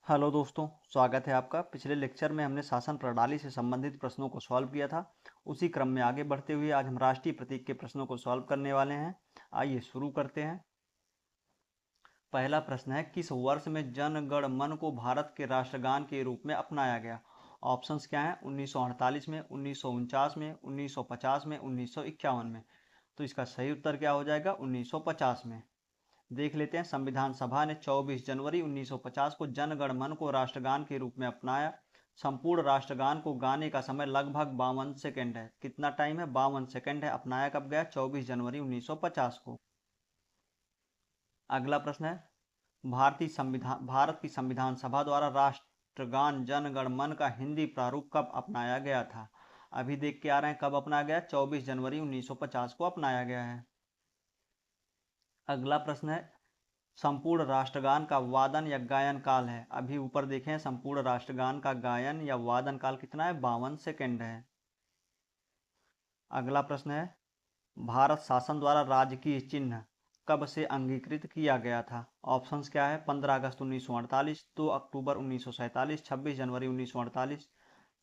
Hello दोस्तों, स्वागत है आपका। पिछले लेक्चर में हमने शासन प्रणाली से संबंधित प्रश्नों को सॉल्व किया था। उसी क्रम में आगे बढ़ते हुए आज हम राष्ट्रीय प्रतीक के प्रश्नों को सॉल्व करने वाले हैं। आइए शुरू करते हैं। पहला प्रश्न है, किस वर्ष में जन गण मन को भारत के राष्ट्रगान के रूप में अपनाया गया? ऑप्शंस क्या हैं? 1948 में, 1949 में, 1950 में, 1951 में। तो इसका सही उत्तर क्या हो जाएगा? 1950 में। देख लेते हैं। संविधान सभा ने 24 जनवरी 1950 को जन गण मन को राष्ट्रगान के रूप में अपनाया। संपूर्ण राष्ट्रगान को गाने का समय लगभग 52 सेकंड है। कितना टाइम है? 52 सेकंड है। अपनाया कब गया? 24 जनवरी 1950 को। अगला प्रश्न है, भारत की संविधान सभा द्वारा राष्ट्रगान जन गण मन का हिंदी प्रारूप कब अपनाया गया था? अभी देख के आ रहे हैं कब अपनाया गया? 24 जनवरी 1950 को अपनाया गया है। अगला प्रश्न है, संपूर्ण राष्ट्रगान का वादन या गायन काल है। अभी ऊपर देखें, संपूर्ण राष्ट्रगान का गायन या वादन काल कितना है? 52 सेकंड है। अगला प्रश्न है, भारत शासन द्वारा राजकीय चिन्ह कब से अंगीकृत किया गया था? ऑप्शंस क्या है? 15 अगस्त 1948, 2 अक्टूबर 1947, 26 जनवरी 1948,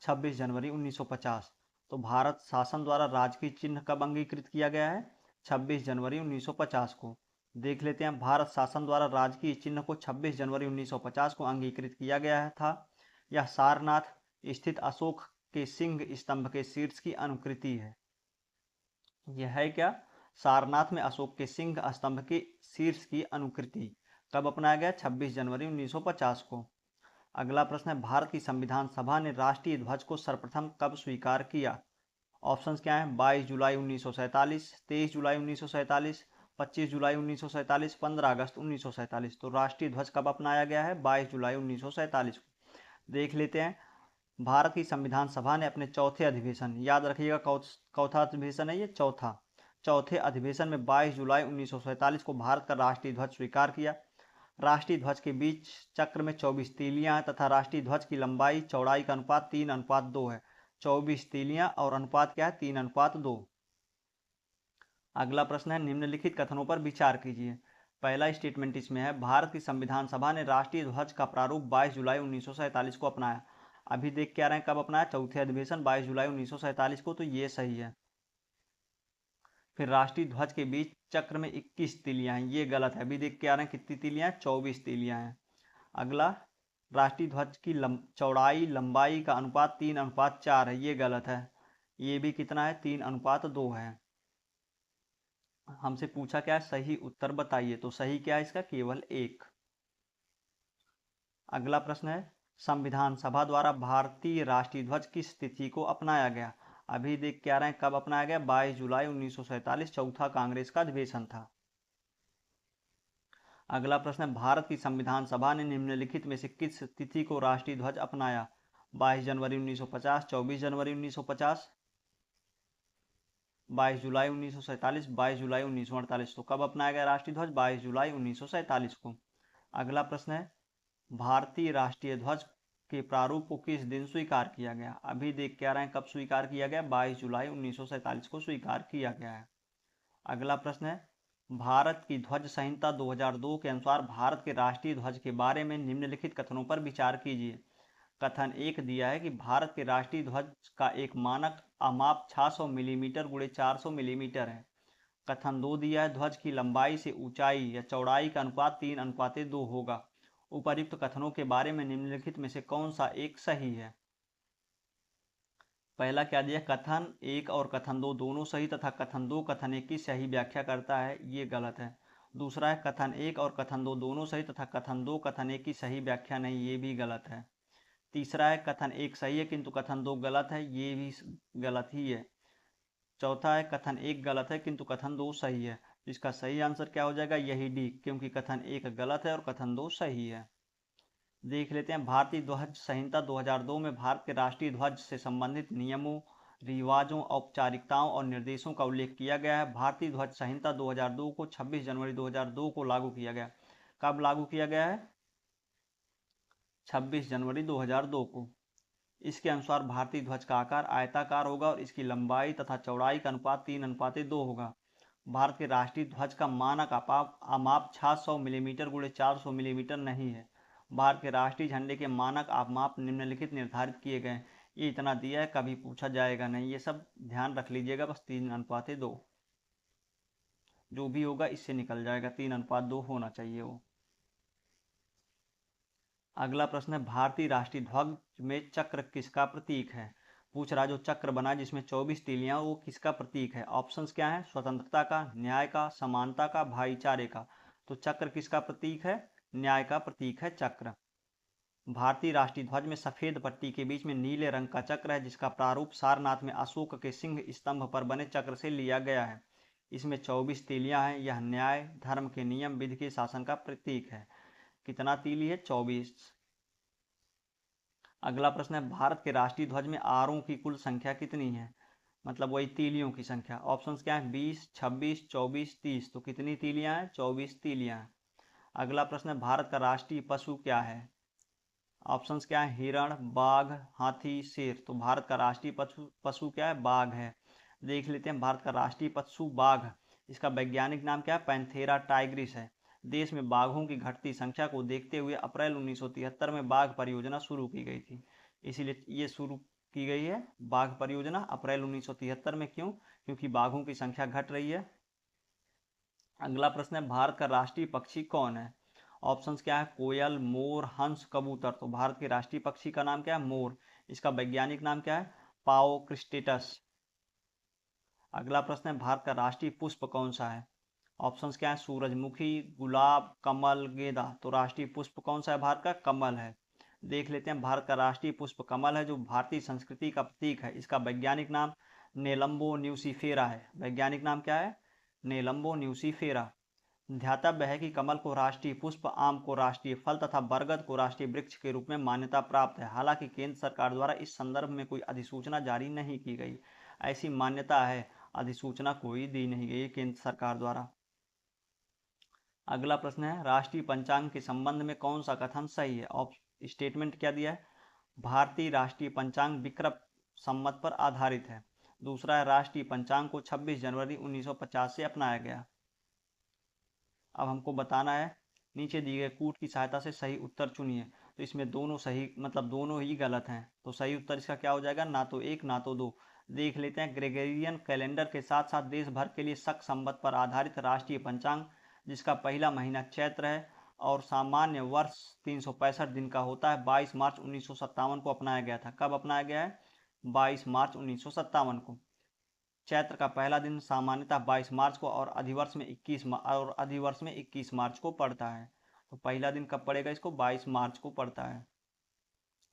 26 जनवरी 1950। तो भारत शासन द्वारा राजकीय चिन्ह कब अंगीकृत किया गया है? 26 जनवरी 1950 को। देख लेते हैं, भारत शासन द्वारा राजकीय चिन्ह को 26 जनवरी 1950 को अंगीकृत किया गया था। यह सारनाथ स्थित अशोक के सिंह स्तंभ के शीर्ष की अनुकृति है। यह है क्या? सारनाथ में अशोक के सिंह स्तंभ के शीर्ष की अनुकृति। कब अपनाया गया? 26 जनवरी 1950 को। अगला प्रश्न है, भारत की संविधान सभा ने राष्ट्रीय ध्वज को सर्वप्रथम कब स्वीकार किया? ऑप्शंस क्या हैं? 22 जुलाई 1947, 23 जुलाई 1947, 25 जुलाई 1947, 15 अगस्त 1947। तो राष्ट्रीय ध्वज कब अपनाया गया है? 22 जुलाई 1947 को। देख लेते हैं, भारत की संविधान सभा ने अपने चौथे अधिवेशन, याद रखिएगा चौथा अधिवेशन है ये, चौथे अधिवेशन में 22 जुलाई 1947 को भारत का राष्ट्रीय ध्वज स्वीकार किया। राष्ट्रीय ध्वज के बीच चक्र में 24 तीलियां हैं तथा राष्ट्रीय ध्वज की लंबाई चौड़ाई का अनुपात 3:2 है। 24 तीलियां और अनुपात क्या है? 3:2। अगला प्रश्न है, निम्नलिखित कथनों पर विचार कीजिए। पहला स्टेटमेंट इसमें है, भारत की संविधान सभा ने राष्ट्रीय ध्वज का प्रारूप 22 जुलाई 1947 को अपनाया। अभी देख के आ रहे हैं कब अपनाया? चौथे अधिवेशन 22 जुलाई 1947 को। तो ये सही है। फिर राष्ट्रीय ध्वज के बीच चक्र में 21 तीलियां हैं, ये गलत है। अभी देख के आ रहे हैं कितनी तीलियां हैं? 24 तीलियां हैं। अगला, राष्ट्रीय ध्वज की चौड़ाई लंबाई का अनुपात 3:4 है, ये गलत है। ये भी कितना है? 3:2 है। हमसे पूछा क्या है? सही उत्तर बताइए। तो सही क्या है इसका? केवल एक। अगला प्रश्न है, संविधान सभा द्वारा भारतीय राष्ट्रीय ध्वज किस तिथि को अपनाया गया? अभी देख के आ रहे हैं कब अपनाया गया? 22 जुलाई 1947, चौथा कांग्रेस का अधिवेशन था। अगला प्रश्न है, भारत की संविधान सभा ने निम्नलिखित में से किस तिथि को राष्ट्रीय ध्वज अपनाया? 22 जनवरी 1950, 24 जनवरी 1950, 22 जुलाई 1947, 22 जुलाई 1948। तो कब अपनाया गया राष्ट्रीय ध्वज? 22 जुलाई 1947 को। अगला प्रश्न है, भारतीय राष्ट्रीय ध्वज के प्रारूप को किस दिन स्वीकार किया गया? अभी देख के आ रहे हैं कब स्वीकार किया गया? 22 जुलाई 1947 को स्वीकार किया गया है। अगला प्रश्न है, भारत की ध्वज संहिता 2002 के अनुसार भारत के राष्ट्रीय ध्वज के बारे में निम्नलिखित कथनों पर विचार कीजिए। कथन एक दिया है कि भारत के राष्ट्रीय ध्वज का एक मानक आमाप 600 मिलीमीटर गुणे 400 मिलीमीटर है। कथन दो दिया है, ध्वज की लंबाई से ऊंचाई या चौड़ाई का अनुपात 3:2 होगा। उपर्युक्त कथनों के बारे में निम्नलिखित में से कौन सा एक सही है? पहला क्या दिया? कथन एक और कथन दो दोनों सही तथा कथन दो कथन एक की सही व्याख्या करता है, ये गलत है। दूसरा है, कथन एक और कथन दो दोनों सही तथा कथन दो कथन एक की सही व्याख्या नहीं, ये भी गलत है। तीसरा है, कथन एक सही है किंतु कथन दो गलत है, ये भी गलत ही है। चौथा है, कथन एक गलत है किंतु कथन दो सही है। इसका सही आंसर क्या हो जाएगा? यही डी, क्योंकि कथन एक गलत है और कथन दो सही है। देख लेते हैं, भारतीय ध्वज संहिता 2002 में भारत के राष्ट्रीय ध्वज से संबंधित नियमों, रिवाजों, औपचारिकताओं और निर्देशों का उल्लेख किया गया है। भारतीय ध्वज संहिता 2002 को 26 जनवरी 2002 को लागू किया गया। कब लागू किया गया है? 26 जनवरी 2002 को। इसके अनुसार भारतीय ध्वज का आकार आयताकार होगा और इसकी लंबाई तथा चौड़ाई का अनुपात 3:2 होगा। भारत के राष्ट्रीय ध्वज का मानक आमाप 600 मिलीमीटर गुणे 400 मिलीमीटर नहीं है। भारत के राष्ट्रीय झंडे के मानक माप निम्नलिखित निर्धारित किए गए। ये इतना दिया है, कभी पूछा जाएगा नहीं, ये सब ध्यान रख लीजिएगा, बस 3:2 जो भी होगा इससे निकल जाएगा, 3:2 होना चाहिए वो। अगला प्रश्न है, भारतीय राष्ट्रीय ध्वज में चक्र किसका प्रतीक है? पूछ रहा जो चक्र बना जिसमें 24 तीलियां, वो किसका प्रतीक है? ऑप्शंस क्या है? स्वतंत्रता का, न्याय का, समानता का, भाईचारे का। तो चक्र किसका प्रतीक है? न्याय का प्रतीक है चक्र। भारतीय राष्ट्रीय ध्वज में सफेद पट्टी के बीच में नीले रंग का चक्र है, जिसका प्रारूप सारनाथ में अशोक के सिंह स्तंभ पर बने चक्र से लिया गया है। इसमें 24 तीलियां हैं। यह न्याय, धर्म के नियम, विधि के शासन का प्रतीक है। कितना तीली है? 24। अगला प्रश्न है, भारत के राष्ट्रीय ध्वज में आरों की कुल संख्या कितनी है? मतलब वही तीलियों की संख्या। ऑप्शंस क्या है? 20, 26, 24, 30। तो कितनी तीलियां हैं? 24 तीलियां हैं। अगला प्रश्न है, भारत का राष्ट्रीय पशु क्या है? ऑप्शंस क्या है? हिरण, बाघ, हाथी, शेर। तो भारत का राष्ट्रीय पशु क्या है? बाघ है। देख लेते हैं भारत का राष्ट्रीय पशु बाघ, इसका वैज्ञानिक नाम क्या है? पैंथेरा टाइग्रिस है। देश में बाघों की घटती संख्या को देखते हुए अप्रैल 1973 में बाघ परियोजना शुरू की गई थी। इसीलिए ये शुरू की गई है बाघ परियोजना अप्रैल 1973 में। क्यों? क्योंकि बाघों की संख्या घट रही है। अगला प्रश्न है, भारत का राष्ट्रीय पक्षी कौन है? ऑप्शंस क्या है? कोयल, मोर, हंस, कबूतर। तो भारत के राष्ट्रीय पक्षी का नाम क्या है? मोर। इसका वैज्ञानिक नाम क्या है? पाओक्रिस्टेटस। अगला प्रश्न है, भारत का राष्ट्रीय पुष्प कौन सा है? ऑप्शंस क्या है? सूरजमुखी, गुलाब, कमल, गेंदा। तो राष्ट्रीय पुष्प कौन सा है भारत का? कमल है। देख लेते हैं, भारत का राष्ट्रीय पुष्प कमल है, जो भारतीय संस्कृति का प्रतीक है। इसका वैज्ञानिक नाम नेलम्बो न्यूसीफेरा है। वैज्ञानिक नाम क्या है? नेलम्बो न्यूसीफेरा। ध्यातव्य है कि कमल को राष्ट्रीय पुष्प, आम को राष्ट्रीय फल तथा बरगद को राष्ट्रीय वृक्ष के रूप में मान्यता प्राप्त है। हालांकि केंद्र सरकार द्वारा इस संदर्भ में कोई अधिसूचना जारी नहीं की गई। ऐसी मान्यता है, अधिसूचना कोई दी नहीं गई केंद्र सरकार द्वारा। अगला प्रश्न है, राष्ट्रीय पंचांग के संबंध में कौन सा कथन सही है? स्टेटमेंट क्या दिया है? भारतीय राष्ट्रीय पंचांग विक्रम संवत पर आधारित है। दूसरा है, राष्ट्रीय पंचांग को 26 जनवरी 1950 से अपनाया गया। अब हमको बताना है, नीचे दिए गए कूट की सहायता से सही उत्तर चुनिए। तो इसमें दोनों सही, मतलब दोनों ही गलत हैं। तो सही उत्तर इसका क्या हो जाएगा? ना तो 1 ना तो 2। देख लेते हैं, ग्रेगोरियन कैलेंडर के साथ साथ देश भर के लिए शक संवत पर आधारित राष्ट्रीय पंचांग, जिसका पहला महीना चैत्र है और सामान्य वर्ष 365 दिन का होता है, 22 मार्च 1957 को अपनाया गया था। कब अपनाया गया है? 22 मार्च 1957 को। चैत्र का पहला दिन सामान्यतः 22 मार्च को और अधिवर्ष में 21 मार्च को पड़ता है। तो पहला दिन कब पड़ेगा? इसको 22 मार्च को पड़ता है।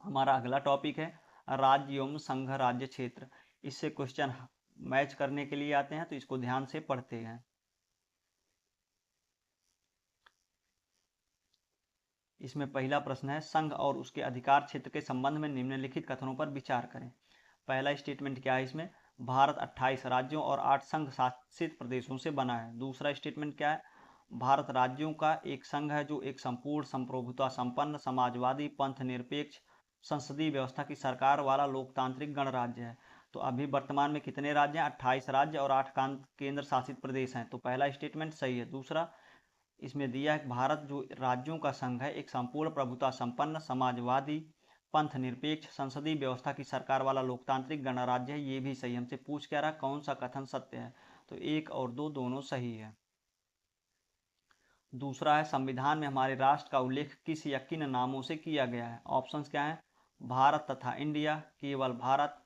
हमारा अगला टॉपिक है राज्य एवं संघ राज्य क्षेत्र। इससे क्वेश्चन मैच करने के लिए आते हैं, तो इसको ध्यान से पढ़ते हैं। इसमें पहला प्रश्न है, संघ और उसके अधिकार क्षेत्र के संबंध में निम्नलिखित कथनों पर विचार करें। पहला स्टेटमेंट क्या है इसमें? भारत 28 राज्यों और 8 संघ शासित प्रदेशों से बना है। दूसरा स्टेटमेंट क्या है? भारत राज्यों का एक संघ है जो एक संपूर्ण संप्रभुता संपन्न समाजवादी पंथ निरपेक्ष संसदीय व्यवस्था की सरकार वाला लोकतांत्रिक गणराज्य है। तो अभी वर्तमान में कितने राज्य हैं? 28 राज्य और 8 केंद्र शासित प्रदेश हैं। तो पहला स्टेटमेंट सही है। दूसरा इसमें दिया है, भारत जो राज्यों का संघ है, एक संपूर्ण प्रभुता संपन्न समाजवादी पंथ निरपेक्ष संसदीय व्यवस्था की सरकार वाला लोकतांत्रिक गणराज्य है। ये भी सही। हमसे पूछ क्या रहा, कौन सा कथन सत्य है? तो 1 और 2 दोनों सही है। दूसरा है, संविधान में हमारे राष्ट्र का उल्लेख किस या किन नामों से किया गया है? ऑप्शंस क्या है? भारत तथा इंडिया, केवल भारत,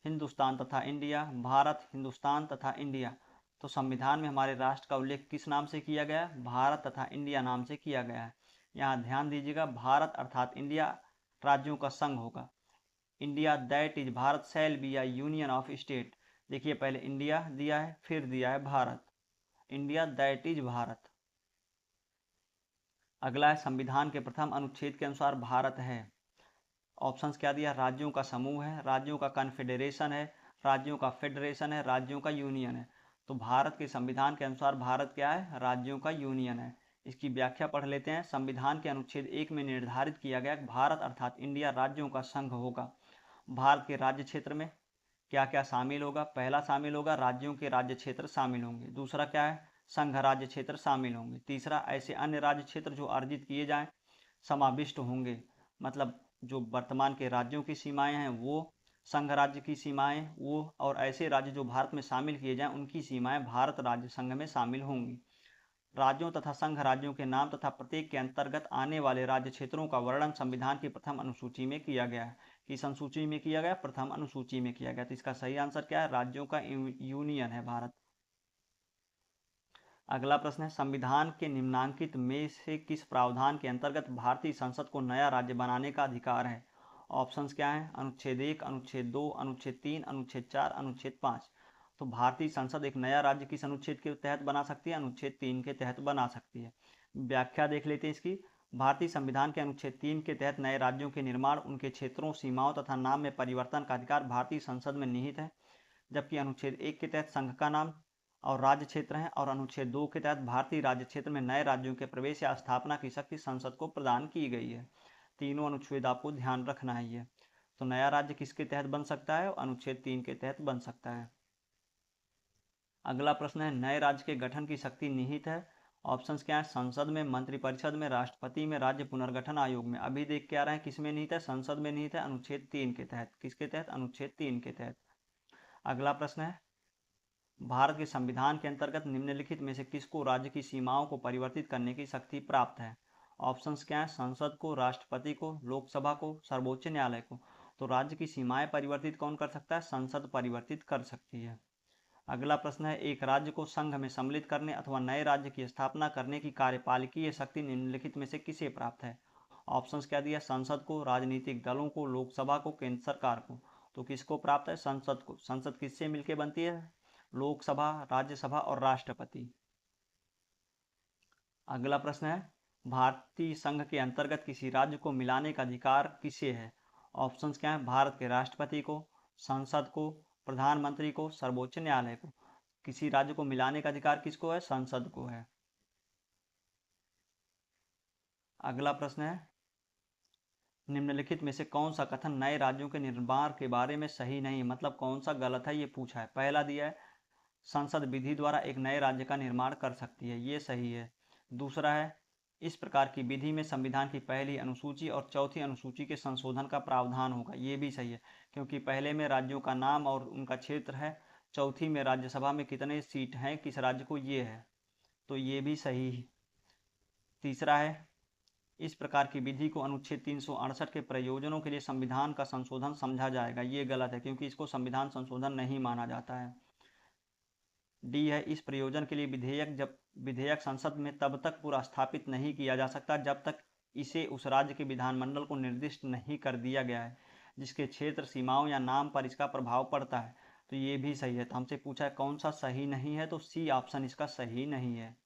हिंदुस्तान तथा इंडिया, भारत, हिंदुस्तान तथा इंडिया। तो संविधान में हमारे राष्ट्र का उल्लेख किस नाम से किया गया है? भारत तथा इंडिया नाम से किया गया है। यहाँ ध्यान दीजिएगा, भारत अर्थात इंडिया राज्यों का संघ होगा। India that is Bharat shall be a union of state. देखिए, पहले इंडिया दिया है, फिर दिया है Bharat. India that is Bharat. अगला है, संविधान के प्रथम अनुच्छेद के अनुसार भारत है। ऑप्शंस क्या दिया? राज्यों का समूह है, राज्यों का कन्फेडरेशन है, राज्यों का फेडरेशन है, राज्यों का यूनियन है। तो भारत के संविधान के अनुसार भारत क्या है? राज्यों का यूनियन है। इसकी व्याख्या पढ़ लेते हैं। संविधान के अनुच्छेद 1 में निर्धारित किया गया कि भारत अर्थात इंडिया राज्यों का संघ होगा। भारत के राज्य क्षेत्र में क्या क्या शामिल होगा? पहला शामिल होगा, राज्यों के राज्य क्षेत्र शामिल होंगे। दूसरा क्या है? संघ राज्य क्षेत्र शामिल होंगे। तीसरा, ऐसे अन्य राज्य क्षेत्र जो अर्जित किए जाएं समाविष्ट होंगे। मतलब जो वर्तमान के राज्यों की सीमाएं हैं वो संघ राज्य की सीमाएं वो, और ऐसे राज्य जो भारत में शामिल किए जाएं उनकी सीमाएं भारत राज्य संघ में शामिल होंगी। राज्यों तथा संघ राज्यों के नाम तथा प्रत्येक के अंतर्गत आने वाले राज्य क्षेत्रों का वर्णन संविधान की प्रथम अनुसूची में किया गया है। किस अनुसूची में किया गया? प्रथम अनुसूची में किया गया। तो इसका सही आंसर क्या है? राज्यों का यूनियन है भारत। अगला प्रश्न है, संविधान के निम्नांकित में से किस प्रावधान के अंतर्गत भारतीय संसद को नया राज्य बनाने का अधिकार है? ऑप्शंस क्या हैं? अनुच्छेद 1, अनुच्छेद 2, अनुच्छेद 3, अनुच्छेद 4, अनुच्छेद 5। तो भारतीय संसद एक नया राज्य किस अनुच्छेद के तहत बना सकती है? अनुच्छेद 3 के तहत बना सकती है। व्याख्या देख लेते हैं इसकी। भारतीय संविधान के अनुच्छेद 3 के तहत नए राज्यों के निर्माण, उनके क्षेत्रों, सीमाओं तथा नाम में परिवर्तन का अधिकार भारतीय संसद में निहित है। जबकि अनुच्छेद 1 के तहत संघ का नाम और राज्य क्षेत्र हैं, और अनुच्छेद 2 के तहत भारतीय राज्य क्षेत्र में नए राज्यों के प्रवेश या स्थापना की शक्ति संसद को प्रदान की गई है। तीनों अनुच्छेद आपको ध्यान रखना है ये। तो नया राज्य किसके तहत बन सकता है? अनुच्छेद 3 के तहत बन सकता है। अगला प्रश्न है, नए राज्य के गठन की शक्ति निहित है। ऑप्शंस क्या है? संसद में, मंत्रिपरिषद में, राष्ट्रपति में, राज्य पुनर्गठन आयोग में। अभी देख के आ रहे हैं किस में निहित है? संसद में निहित है, अनुच्छेद 3 के तहत। किसके तहत? अनुच्छेद 3 के तहत। अगला प्रश्न है, भारत के संविधान के अंतर्गत निम्नलिखित में से किसको राज्य की सीमाओं को परिवर्तित करने की शक्ति प्राप्त है? ऑप्शंस क्या है? संसद को, राष्ट्रपति को, लोकसभा को, सर्वोच्च न्यायालय को। तो राज्य की सीमाएं परिवर्तित कौन कर सकता है? संसद परिवर्तित कर सकती है। अगला प्रश्न है, एक राज्य को संघ में सम्मिलित करने अथवा नए राज्य की स्थापना करने की कार्यपालिकीय शक्ति निम्नलिखित में से किसे प्राप्त है? ऑप्शंस क्या दिया? संसद को, राजनीतिक दलों को, लोकसभा को, केंद्र सरकार को। तो किसको प्राप्त है? संसद को। संसद किससे मिलकर बनती है? लोकसभा, राज्यसभा और राष्ट्रपति। अगला प्रश्न है, भारतीय संघ के अंतर्गत किसी राज्य को मिलाने का अधिकार किसे है? ऑप्शंस क्या है? भारत के राष्ट्रपति को, संसद को, प्रधानमंत्री को, सर्वोच्च न्यायालय को। किसी राज्य को मिलाने का अधिकार किसको है? संसद को है। अगला प्रश्न है, निम्नलिखित में से कौन सा कथन नए राज्यों के निर्माण के बारे में सही नहीं, मतलब कौन सा गलत है ये पूछा है। पहला दिया है, संसद विधि द्वारा एक नए राज्य का निर्माण कर सकती है, ये सही है। दूसरा है, इस प्रकार की विधि में संविधान की पहली अनुसूची और चौथी अनुसूची के संशोधन का प्रावधान होगा, ये भी सही है, क्योंकि पहले में राज्यों का नाम और उनका क्षेत्र है, चौथी में राज्यसभा में कितने सीट हैं किस राज्य को, ये है, तो ये भी सही है। तीसरा है, इस प्रकार की विधि को अनुच्छेद 368 के प्रयोजनों के लिए संविधान का संशोधन समझा जाएगा, ये गलत है, क्योंकि इसको संविधान संशोधन नहीं माना जाता है। डी है, इस प्रयोजन के लिए विधेयक संसद में तब तक पूरा स्थापित नहीं किया जा सकता जब तक इसे उस राज्य के विधानमंडल को निर्दिष्ट नहीं कर दिया गया है जिसके क्षेत्र, सीमाओं या नाम पर इसका प्रभाव पड़ता है। तो ये भी सही है। तो हमसे पूछा है कौन सा सही नहीं है, तो सी ऑप्शन इसका सही नहीं है।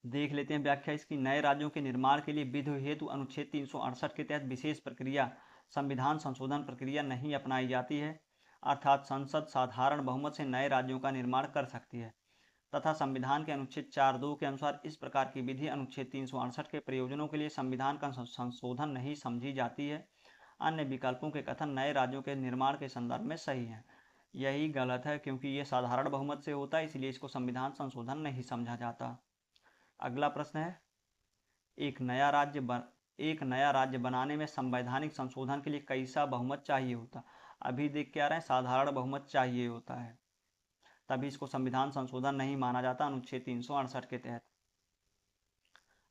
देख लेते हैं व्याख्या इसकी। नए राज्यों के निर्माण के लिए विधि हेतु अनुच्छेद 368 के तहत विशेष प्रक्रिया, संविधान संशोधन प्रक्रिया नहीं अपनाई जाती है, अर्थात संसद साधारण बहुमत से नए राज्यों का निर्माण कर सकती है, तथा संविधान के अनुच्छेद 4(2) के अनुसार इस प्रकार की विधि अनुच्छेद 368 के प्रयोजनों के लिए संविधान का संशोधन नहीं समझी जाती है। अन्य विकल्पों के कथन नए राज्यों के निर्माण के संदर्भ में सही हैं। यही गलत है, क्योंकि ये साधारण बहुमत से होता है, इसलिए इसको संविधान संशोधन नहीं समझा जाता। अगला प्रश्न है, एक नया राज्य बनाने में संवैधानिक संशोधन के लिए कैसा बहुमत चाहिए होता? अभी देख के आ रहे हैं साधारण बहुमत चाहिए होता है, तभी इसको संविधान संशोधन नहीं माना जाता अनुच्छेद 368 के तहत।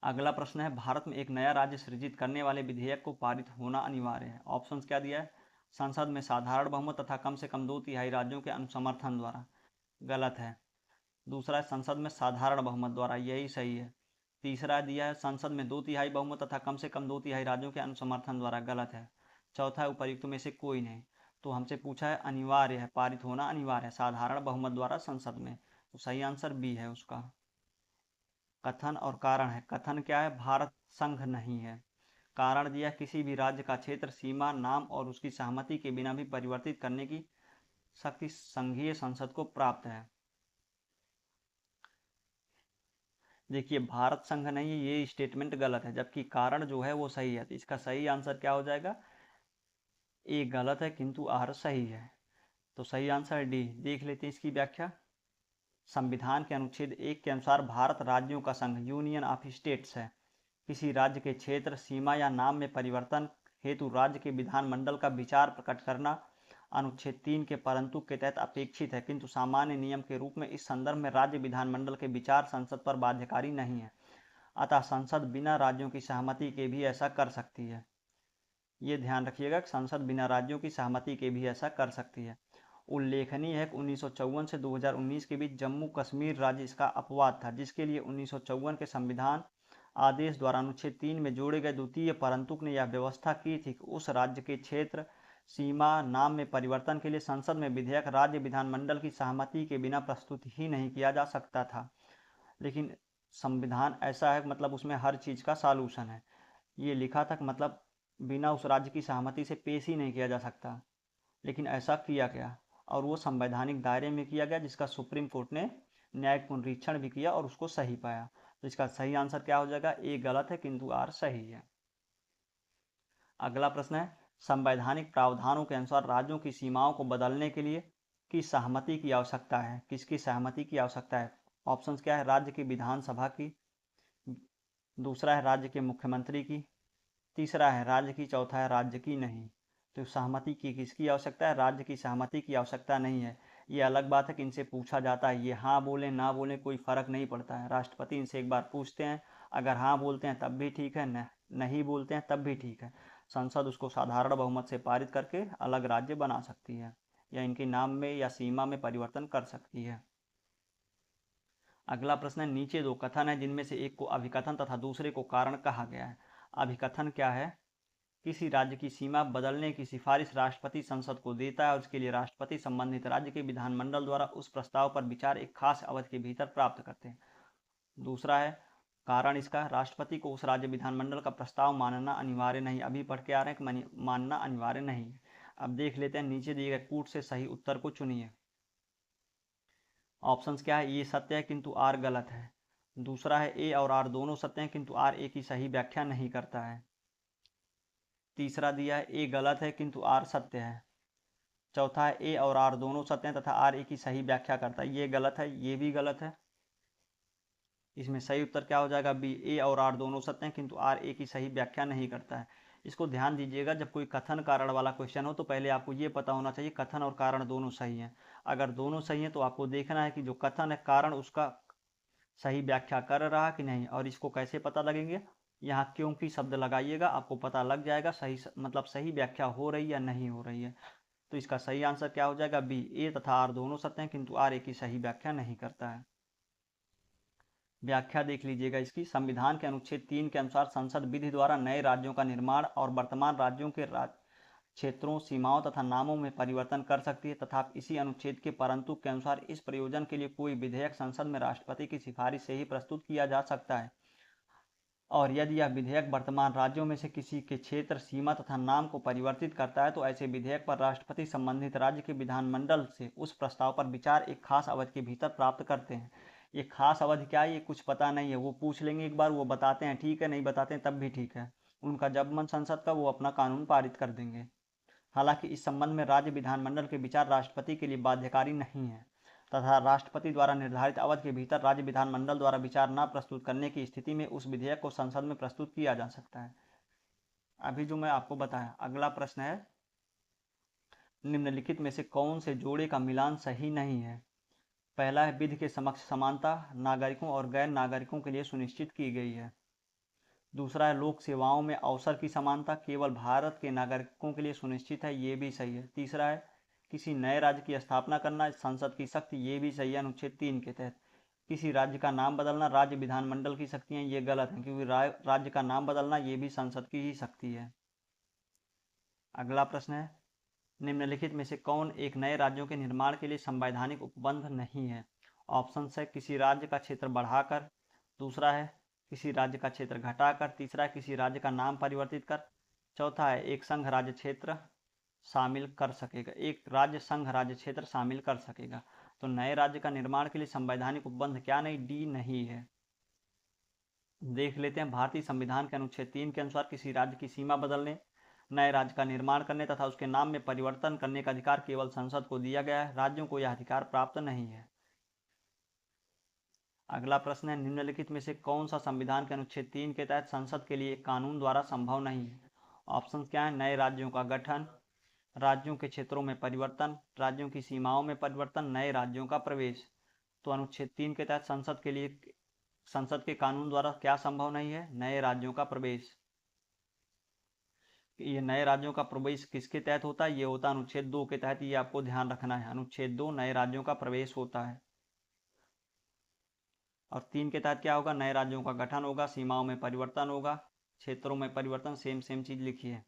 अगला प्रश्न है, भारत में एक नया राज्य सृजित करने वाले विधेयक को पारित होना अनिवार्य है। ऑप्शंस क्या दिया है? संसद में साधारण बहुमत तथा कम से कम 2/3 राज्यों के अनुसमर्थन द्वारा, गलत है। दूसरा है, संसद में साधारण बहुमत द्वारा, यही सही है। तीसरा दिया है, संसद में 2/3 बहुमत तथा कम से कम 2/3 राज्यों के अनुसमर्थन द्वारा, गलत है। चौथा है, उपर्युक्त में से कोई नहीं। तो हमसे पूछा है अनिवार्य है, पारित होना अनिवार्य है साधारण बहुमत द्वारा संसद में, तो सही आंसर बी है उसका। कथन और कारण है। कथन क्या है? भारत संघ नहीं है। कारण दिया, किसी भी राज्य का क्षेत्र, सीमा, नाम और उसकी सहमति के बिना भी परिवर्तित करने की शक्ति संघीय संसद को प्राप्त है। देखिए, भारत संघ नहीं है, ये स्टेटमेंट गलत है, जबकि कारण जो है वो सही है। तो इसका सही आंसर क्या हो जाएगा? ए गलत है किंतु आर सही है, तो सही आंसर डी। देख लेते हैं इसकी व्याख्या। संविधान के अनुच्छेद 1 के अनुसार भारत राज्यों का संघ, यूनियन ऑफ स्टेट्स है। किसी राज्य के क्षेत्र, सीमा या नाम में परिवर्तन हेतु राज्य के विधानमंडल का विचार प्रकट करना अनुच्छेद 3 के परंतु के तहत अपेक्षित है, किंतु सामान्य नियम के रूप में इस संदर्भ में राज्य विधानमंडल के विचार संसद पर बाध्यकारी नहीं है। अतः संसद बिना राज्यों की सहमति के भी ऐसा कर सकती है। ये ध्यान रखिएगा कि संसद बिना राज्यों की सहमति के भी ऐसा कर सकती है। उल्लेखनीय है कि 1954 से 2019 के बीच जम्मू कश्मीर राज्य इसका अपवाद था, जिसके लिए 1954 के संविधान आदेश द्वारा अनुच्छेद 3 में जोड़े गए द्वितीय परंतुक ने यह व्यवस्था की थी कि उस राज्य के क्षेत्र, सीमा, नाम में परिवर्तन के लिए संसद में विधेयक राज्य विधानमंडल की सहमति के बिना प्रस्तुत ही नहीं किया जा सकता था। लेकिन संविधान ऐसा है, मतलब उसमें हर चीज़ का सॉल्यूशन है। ये लिखा था कि मतलब बिना उस राज्य की सहमति से पेश ही नहीं किया जा सकता, लेकिन ऐसा किया गया और वो संवैधानिक दायरे में किया गया, जिसका सुप्रीम कोर्ट ने न्यायिक पुनरीक्षण भी किया और उसको सही पाया। तो इसका सही आंसर क्या हो जाएगा? ए गलत है किंतु आर सही है। अगला प्रश्न है, संवैधानिक प्रावधानों के अनुसार राज्यों की सीमाओं को बदलने के लिए किस सहमति की आवश्यकता है? किसकी सहमति की आवश्यकता है? ऑप्शंस क्या है? राज्य की विधानसभा की, दूसरा है राज्य के मुख्यमंत्री की, तीसरा है राज्य की, चौथा है राज्य की नहीं। तो सहमति की किसकी आवश्यकता है? राज्य की सहमति की आवश्यकता नहीं है। ये अलग बात है कि इनसे पूछा जाता है, ये हाँ बोले ना बोले कोई फर्क नहीं पड़ता है। राष्ट्रपति इनसे एक बार पूछते हैं, अगर हाँ बोलते हैं तब भी ठीक है, नहीं बोलते हैं तब भी ठीक है। संसद उसको साधारण बहुमत से पारित करके अलग राज्य बना सकती है या इनके नाम में या सीमा में परिवर्तन कर सकती है। अगला प्रश्न है, नीचे दो कथन है जिनमें से एक को अभिकथन तथा दूसरे को कारण कहा गया है। अभिकथन क्या है? किसी राज्य की सीमा बदलने की सिफारिश राष्ट्रपति संसद को देता है और उसके लिए राष्ट्रपति संबंधित राज्य के विधानमंडल द्वारा उस प्रस्ताव पर विचार एक खास अवधि के भीतर प्राप्त करते हैं। दूसरा है कारण इसका, राष्ट्रपति को उस राज्य विधानमंडल का प्रस्ताव मानना अनिवार्य नहीं। अभी पढ़ के आ रहे हैं कि मानना अनिवार्य नहीं है। अब देख लेते हैं, नीचे दिए गए कूट से सही उत्तर को चुनिए। ऑप्शंस क्या है? ये सत्य है किंतु आर गलत है। दूसरा है ए और आर दोनों सत्य हैं किंतु आर ए की सही व्याख्या नहीं करता है। तीसरा दिया है ए गलत है किंतु आर सत्य है। चौथा है ए और आर दोनों सत्य हैं तथा आर ए की सही व्याख्या करता है। ये गलत है, ये भी गलत है। इसमें सही उत्तर क्या हो जाएगा? बी, ए और आर दोनों सत्य हैं किंतु आर ए की सही व्याख्या नहीं करता है। इसको ध्यान दीजिएगा, जब कोई कथन कारण वाला क्वेश्चन हो तो पहले आपको ये पता होना चाहिए कथन और कारण दोनों सही हैं। अगर दोनों सही हैं तो आपको देखना है कि जो कथन है कारण उसका सही व्याख्या कर रहा कि नहीं। और इसको कैसे पता लगेंगे? यहाँ क्योंकि शब्द लगाइएगा, आपको पता लग जाएगा सही मतलब सही व्याख्या हो रही या नहीं हो रही है। तो इसका सही आंसर क्या हो जाएगा? बी, ए तथा आर दोनों सत्य हैं किंतु आर ए की सही व्याख्या नहीं करता है। व्याख्या देख लीजिएगा इसकी। संविधान के अनुच्छेद 3 के अनुसार संसद विधि द्वारा नए राज्यों का निर्माण और वर्तमान राज्यों के क्षेत्रों, सीमाओं तथा नामों में परिवर्तन कर सकती है तथा इसी अनुच्छेद के परंतु के अनुसार इस प्रयोजन के लिए कोई विधेयक संसद में राष्ट्रपति की सिफारिश से ही प्रस्तुत किया जा सकता है। और यदि यह विधेयक वर्तमान राज्यों में से किसी के क्षेत्र, सीमा तथा नाम को परिवर्तित करता है तो ऐसे विधेयक पर राष्ट्रपति संबंधित राज्य के विधानमंडल से उस प्रस्ताव पर विचार एक खास अवधि के भीतर प्राप्त करते हैं। ये खास अवधि क्या है ये कुछ पता नहीं है, वो पूछ लेंगे एक बार, वो बताते हैं ठीक है, नहीं बताते हैं तब भी ठीक है। उनका जब मन संसद का वो अपना कानून पारित कर देंगे। हालांकि इस संबंध में राज्य विधानमंडल के विचार राष्ट्रपति के लिए बाध्यकारी नहीं है तथा राष्ट्रपति द्वारा निर्धारित अवधि के भीतर राज्य विधानमंडल द्वारा विचार न प्रस्तुत करने की स्थिति में उस विधेयक को संसद में प्रस्तुत किया जा सकता है। अभी जो मैं आपको बताया, अगला प्रश्न है, निम्नलिखित में से कौन से जोड़े का मिलान सही नहीं है? पहला है विधि के समक्ष समानता नागरिकों और गैर नागरिकों के लिए सुनिश्चित की गई है। दूसरा है लोक सेवाओं में अवसर की समानता केवल भारत के नागरिकों के लिए सुनिश्चित है, ये भी सही है। तीसरा है किसी नए राज्य की स्थापना करना संसद की शक्ति, ये भी सही है अनुच्छेद 3 के तहत। किसी राज्य का नाम बदलना राज्य विधानमंडल की शक्तियाँ, ये गलत है क्योंकि राज्य का नाम बदलना ये भी संसद की ही शक्ति है। अगला प्रश्न है, निम्नलिखित में से कौन एक नए राज्यों के निर्माण के लिए संवैधानिक उपबंध नहीं है? ऑप्शन है किसी राज्य का क्षेत्र बढ़ाकर, दूसरा है किसी राज्य का क्षेत्र घटाकर, तीसरा है किसी राज्य का नाम परिवर्तित कर, चौथा है एक संघ राज्य क्षेत्र शामिल कर सकेगा, एक राज्य संघ राज्य क्षेत्र शामिल कर सकेगा। तो नए राज्य का निर्माण के लिए संवैधानिक उपबंध क्या नहीं? डी नहीं है। देख लेते हैं, भारतीय संविधान के अनुच्छेद 3 के अनुसार किसी राज्य की सीमा बदलने, नए राज्य का निर्माण करने तथा उसके नाम में परिवर्तन करने का अधिकार केवल संसद को दिया गया है, राज्यों को यह अधिकार प्राप्त नहीं है। अगला प्रश्न है, निम्नलिखित में से कौन सा संविधान के अनुच्छेद 3 के तहत संसद के लिए एक कानून द्वारा संभव नहीं है? ऑप्शन क्या है? नए राज्यों का गठन, राज्यों के क्षेत्रों में परिवर्तन, राज्यों की सीमाओं में परिवर्तन, नए राज्यों का प्रवेश। तो अनुच्छेद 3 के तहत संसद के लिए संसद के कानून द्वारा क्या संभव नहीं है? नए राज्यों का प्रवेश। ये नए राज्यों का प्रवेश किसके तहत होता है? ये होता है अनुच्छेद 2 के तहत। ये आपको ध्यान रखना है, अनुच्छेद 2 नए राज्यों का प्रवेश होता है। और 3 के तहत क्या होगा? नए राज्यों का गठन होगा, सीमाओं में परिवर्तन होगा, क्षेत्रों में परिवर्तन। सेम चीज लिखी है।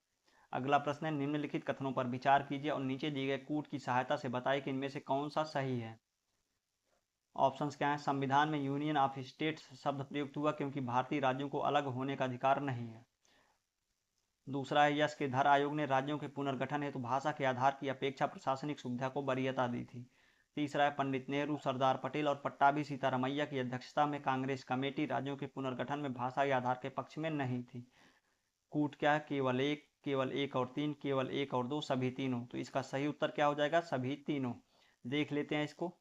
अगला प्रश्न है, निम्नलिखित कथनों पर विचार कीजिए और नीचे दिए गए कूट की सहायता से बताइए कि इनमें से कौन सा सही है। ऑप्शंस क्या है? संविधान में यूनियन ऑफ स्टेट्स शब्द प्रयुक्त हुआ क्योंकि भारतीय राज्यों को अलग होने का अधिकार नहीं है। दूसरा है, यश के धर आयोग ने राज्यों के पुनर्गठन हेतु भाषा के आधार की अपेक्षा प्रशासनिक सुविधा को वरीयता दी थी। तीसरा है, पंडित नेहरू, सरदार पटेल और पट्टाभी सीतारमैया की अध्यक्षता में कांग्रेस कमेटी राज्यों के पुनर्गठन में भाषाई आधार के पक्ष में नहीं थी। कूट क्या है? केवल एक, केवल 1 और 3, केवल 1 और 2, सभी तीनों। तो इसका सही उत्तर क्या हो जाएगा? सभी तीनों। देख लेते हैं इसको।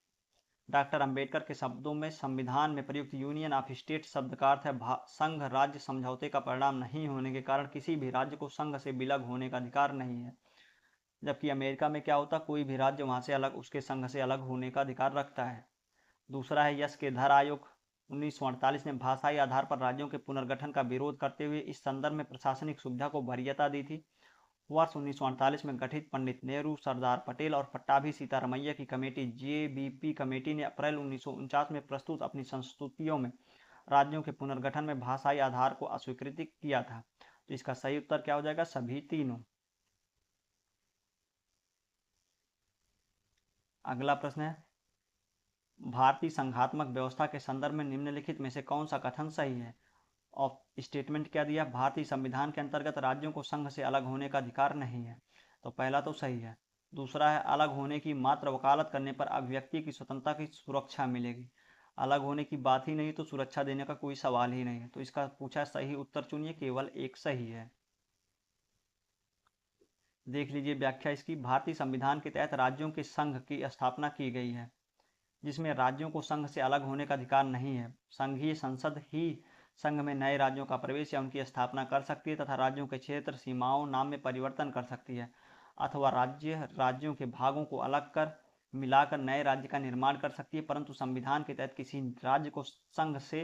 डॉक्टर अंबेडकर के शब्दों में संविधान में प्रयुक्त यूनियन ऑफ स्टेट शब्द का अर्थ है संघ राज्य समझौते का परिणाम नहीं होने के कारण किसी भी राज्य को संघ से विलग होने का अधिकार नहीं है। जबकि अमेरिका में क्या होता? कोई भी राज्य वहां से अलग, उसके संघ से अलग होने का अधिकार रखता है। दूसरा है, यश के धर आयोग 1948 में भाषाई आधार पर राज्यों के पुनर्गठन का विरोध करते हुए इस संदर्भ में प्रशासनिक सुविधा को वरीयता दी थी। वर्ष 1948 में गठित पंडित नेहरू, सरदार पटेल और पट्टाभी सीतारमैया की कमेटी जेबीपी कमेटी ने अप्रैल 1949 में प्रस्तुत अपनी संस्तुतियों में राज्यों के पुनर्गठन में भाषाई आधार को अस्वीकृत किया था। तो इसका सही उत्तर क्या हो जाएगा? सभी तीनों। अगला प्रश्न है, भारतीय संघात्मक व्यवस्था के संदर्भ में निम्नलिखित में से कौन सा कथन सही है? और स्टेटमेंट क्या दिया? भारतीय संविधान के अंतर्गत राज्यों को संघ से अलग होने का अधिकार नहीं है। तो पहला तो सही है। दूसरा है, अलग होने की मात्र वकालत करने पर अभिव्यक्ति की स्वतंत्रता की सुरक्षा मिलेगी। अलग होने की बात ही नहीं तो सुरक्षा देने का कोई सवाल ही नहीं है। तो इसका पूछा सही उत्तर चुनिए, केवल एक सही है। देख लीजिए व्याख्या इसकी। भारतीय संविधान के तहत राज्यों के संघ की स्थापना की गई है, जिसमें राज्यों को संघ से अलग होने का अधिकार नहीं है। संघीय संसद ही संघ में नए राज्यों का प्रवेश या उनकी स्थापना कर सकती है तथा राज्यों के क्षेत्र, सीमाओं, नाम में परिवर्तन कर सकती है अथवा राज्यों के भागों को अलग कर मिलाकर नए राज्य का निर्माण कर सकती है, परंतु संविधान के तहत किसी राज्य को संघ से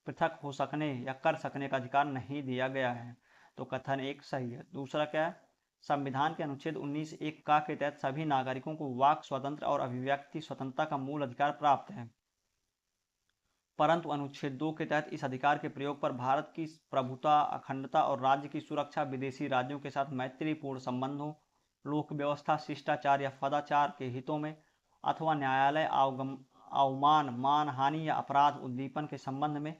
पृथक हो सकने या कर सकने का अधिकार नहीं दिया गया है। तो कथन एक सही है। दूसरा क्या है? संविधान के अनुच्छेद 19(1) का के तहत सभी नागरिकों को वाक स्वातंत्र और अभिव्यक्ति स्वतंत्रता का मूल अधिकार प्राप्त है, परंतु अनुच्छेद 2 के तहत इस अधिकार के प्रयोग पर भारत की प्रभुता, अखंडता और राज्य की सुरक्षा, विदेशी राज्यों के साथ मैत्रीपूर्ण संबंधों, लोक व्यवस्था, शिष्टाचार या सदाचार के हितों में अथवा न्यायालय अवमान, मानहानि या अपराध उद्दीपन के संबंध में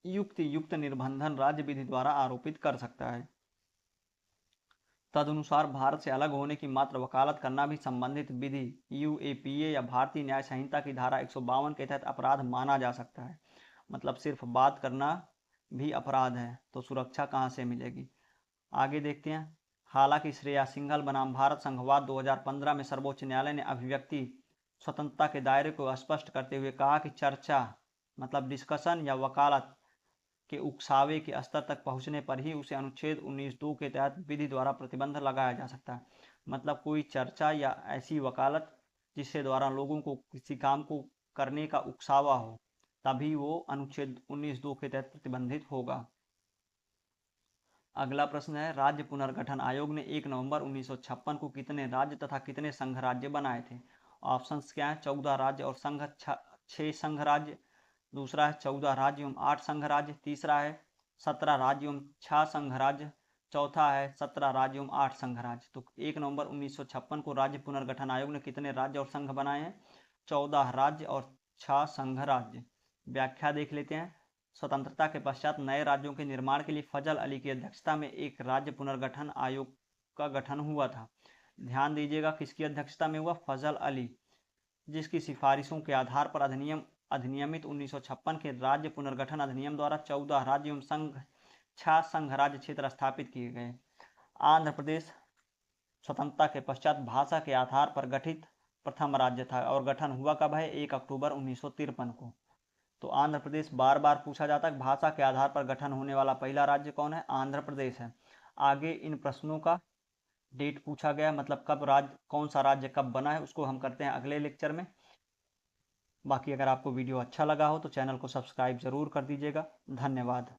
युक्त निर्बंधन राज्य विधि द्वारा आरोपित कर सकता है। तदनुसार भारत से अलग होने की मात्र वकालत करना भी संबंधित विधि यूएपीए या भारतीय न्याय संहिता की धारा 152 के तहत अपराध माना जा सकता है। मतलब सिर्फ बात करना भी अपराध है, तो सुरक्षा कहाँ से मिलेगी? आगे देखते हैं। हालांकि श्रेया सिंघल बनाम भारत संघवाद 2015 में सर्वोच्च न्यायालय ने अभिव्यक्ति स्वतंत्रता के दायरे को स्पष्ट करते हुए कहा कि चर्चा मतलब डिस्कशन या वकालत के उकसावे के स्तर तक पहुंचने पर ही उसे अनुच्छेद 19(2) के तहत विधि द्वारा प्रतिबंध लगाया जा सकता है। मतलब कोई चर्चा या ऐसी वकालत जिसके द्वारा लोगों को किसी काम को करने का उकसावा हो, तभी वो अनुच्छेद 19(2) के तहत प्रतिबंधित होगा। अगला प्रश्न है, राज्य पुनर्गठन आयोग ने 1 नवंबर 1956 को कितने राज्य तथा कितने संघ राज्य बनाए थे? ऑप्शंस क्या है? 14 राज्य और संघ 6 संघ राज्य। दूसरा है 14 राज्य एवं 8 संघ राज्य। तीसरा है 17 राज्य एवं 6 संघ राज्य। चौथा है 17 राज्य एवं 8 संघ राज्य। तो 1 नवंबर 1956 को राज्य पुनर्गठन आयोग ने कितने राज्य और संघ बनाए हैं? 14 राज्य और 6 संघ राज्य। व्याख्या देख लेते हैं। स्वतंत्रता के पश्चात नए राज्यों के निर्माण के लिए फजल अली की अध्यक्षता में एक राज्य पुनर्गठन आयोग का गठन हुआ था। ध्यान दीजिएगा, किसकी अध्यक्षता में हुआ? फजल अली, जिसकी सिफारिशों के आधार पर अधिनियमित 1956 के राज्य पुनर्गठन अधिनियम द्वारा 14 राज्य एवं संघ 6 संघ राज्य क्षेत्र स्थापित किए गए। आंध्र प्रदेश स्वतंत्रता के पश्चात भाषा के आधार पर गठित प्रथम राज्य था और गठन हुआ कब है? 1 अक्टूबर 1953 को। तो आंध्र प्रदेश बार बार पूछा जाता है। भाषा के आधार पर गठन होने वाला पहला राज्य कौन है? आंध्र प्रदेश है। आगे इन प्रश्नों का डेट पूछा गया, मतलब कब राज्य, कौन सा राज्य कब बना है, उसको हम करते हैं अगले लेक्चर में। बाकी अगर आपको वीडियो अच्छा लगा हो तो चैनल को सब्सक्राइब ज़रूर कर दीजिएगा। धन्यवाद।